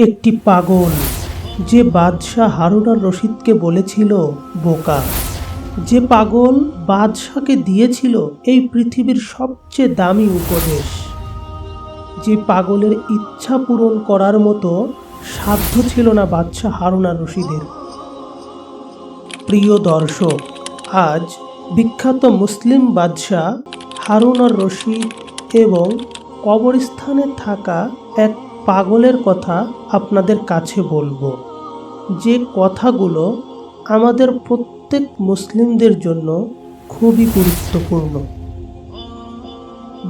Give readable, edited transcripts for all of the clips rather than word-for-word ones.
একটি পাগল যে বাদশাহ হারুন আর রশিদকে বলেছিল বোকা। যে পাগল বাদশাহকে দিয়েছিল এই পৃথিবীর সবচেয়ে দামি উপদেশ। যে পাগলের ইচ্ছা পূরণ করার মতো সাধ্য ছিল না বাদশাহ হারুন আর রশিদের। প্রিয় দর্শক, আজ বিখ্যাত মুসলিম বাদশাহ হারুন আর রশিদ এবং কবরস্থানে থাকা এক পাগলের কথা আপনাদের কাছে বলবো, যে কথাগুলো আমাদের প্রত্যেক মুসলিমদের জন্য খুবই গুরুত্বপূর্ণ।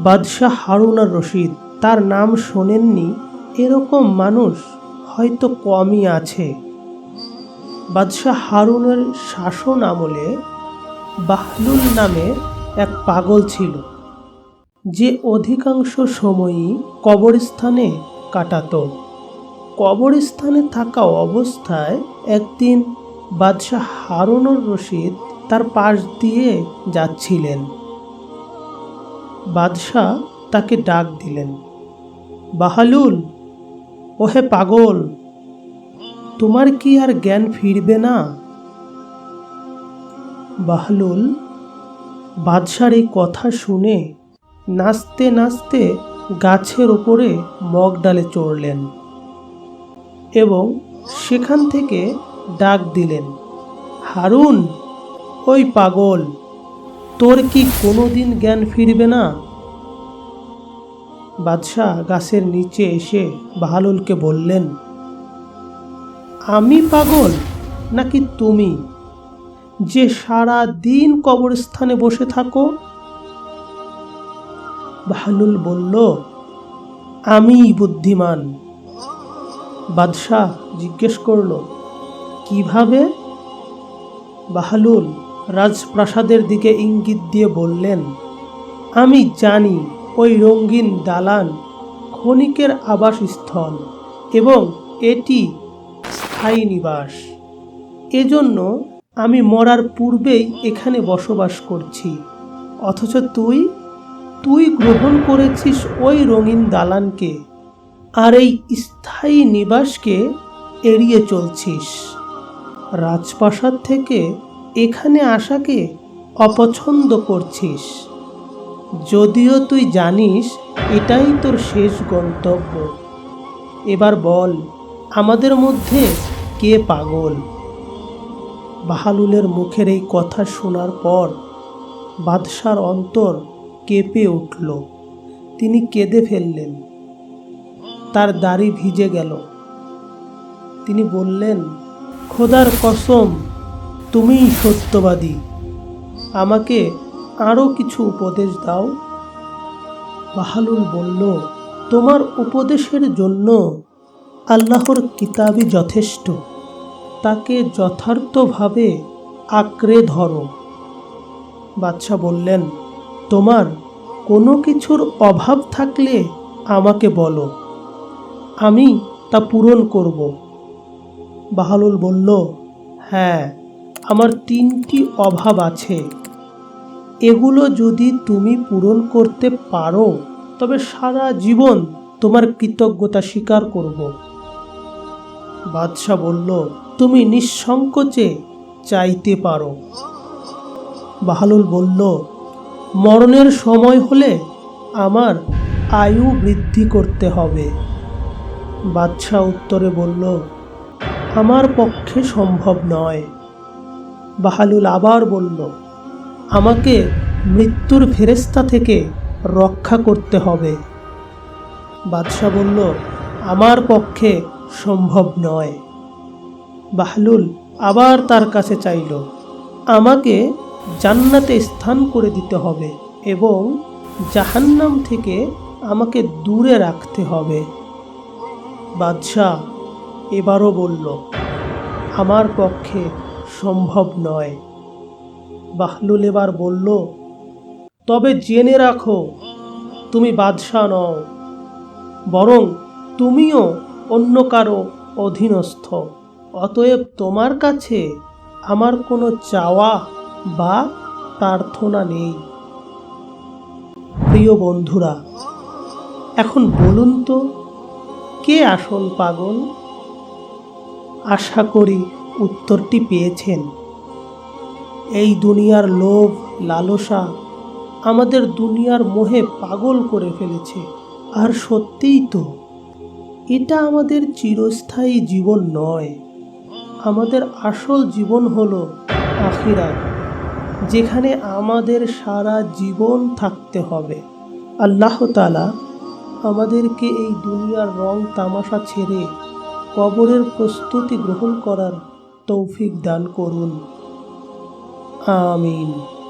বাদশাহ হারুন আর রশিদ, তার নাম শোনেননি এরকম মানুষ হয়তো কমই আছে। বাদশাহ হারুনের শাসন আমলে বাহলুল নামে এক পাগল ছিল, যে অধিকাংশ সময়ই কবরস্থানে কাটাতো। কবরস্থানে থাকা অবস্থায় একদিন বাদশাহ হারুন আর রশিদ তার পাশ দিয়ে যাচ্ছিলেন। বাদশাহ তাকে ডাক দিলেন, বাহলুল, ওহে পাগল, তোমার কি আর জ্ঞান ফিরবে না? বাহলুল বাদশার এই কথা শুনে নাচতে নাচতে গাছের ওপরে মগডালে চড়লেন এবং সেখান থেকে ডাক দিলেন, হারুন, ওই পাগল, তোর কি কোনোদিন জ্ঞান ফিরবে না? বাদশাহ গাছের নিচে এসে বাহলুলকে বললেন, আমি পাগল নাকি তুমি, যে সারা দিন কবরস্থানে বসে থাকো? বাহলুল বলল, আমিই বুদ্ধিমান। বাদশাহ জিজ্ঞেস করল, কিভাবে? বাহলুল রাজপ্রাসাদের দিকে ইঙ্গিত দিয়ে বললেন, আমি জানি ওই রঙিন দালান ক্ষণিকের আবাসস্থল এবং এটি স্থায়ী নিবাস। এজন্য আমি মরার পূর্বেই এখানে বসবাস করছি, অথচ তুই গ্রহণ করেছিস ওই রঙিন দালানকে আর এই স্থায়ী নিবাসকে এড়িয়ে চলছিস। রাজপ্রাসাদ থেকে এখানে আসাকে অপছন্দ করছিস, যদিও তুই জানিস এটাই তোর শেষ গন্তব্য। এবার বল, আমাদের মধ্যে কে পাগল? বাহলুলের মুখের এই কথা শোনার পর বাদশার অন্তর কেঁপে উঠল। তিনি কেঁদে ফেললেন, তার দাড়ি ভিজে গেল। তিনি বললেন, খোদার কসম, তুমিই সত্যবাদী, আমাকে আরও কিছু উপদেশ দাও। বাহলুল বলল, তোমার উপদেশের জন্য আল্লাহর কিতাবই যথেষ্ট, তাকে যথার্থভাবে আঁকড়ে ধরো। বাদশাহ বললেন, তোমার কোনো কিছুর অভাব থাকলে আমাকে বলো, আমি তা পূরণ করব। বাহলুল বলল, হ্যাঁ, আমার 3টি অভাব আছে। এগুলো যদি তুমি পূরণ করতে পারো তবে সারা জীবন তোমার কৃতজ্ঞতা স্বীকার করব। বাদশাহ বলল, তুমি নিঃসংকোচে চাইতে পারো। বাহলুল বলল, মরণের সময় হলে আমার আয়ু বৃদ্ধি করতে হবে। বাদশাহ উত্তরে বলল, আমার পক্ষে সম্ভব নয়। বাহলুল আবার বলল, আমাকে মৃত্যুর ফেরেশতা থেকে রক্ষা করতে হবে। বাদশাহ বলল, আমার পক্ষে সম্ভব নয়। বাহলুল আবার তার কাছে চাইল, আমাকে জান্নাতে স্থান করে দিতে হবে এবং জাহান্নাম থেকে আমাকে দূরে রাখতে হবে। বাদশাহ এবারও বলল, আমার পক্ষে সম্ভব নয়। বাহলুল এবার বলল, তবে জেনে রাখো, তুমি বাদশাহ নও, বরং তুমিও অন্য কারো অধীনস্থ। অতএব তোমার কাছে আমার কোনো চাওয়া বা প্রার্থনা নেই। প্রিয় বন্ধুরা, এখন বলুন তো, কে আসল পাগল? আশা করি উত্তরটি পেয়েছেন। এই দুনিয়ার লোভ, লালসা আমাদের দুনিয়ার মোহে পাগল করে ফেলেছে। আর সত্যিই তো, এটা আমাদের চিরস্থায়ী জীবন নয়। আমাদের আসল জীবন হলো আখিরাত, যেখানে আমাদের সারা জীবন থাকতে হবে। আল্লাহ তাআলা আমাদেরকে এই দুনিয়ার রং তামাশা ছেড়ে কবরের প্রস্তুতি গ্রহণ করার তৌফিক দান করুন। আমিন।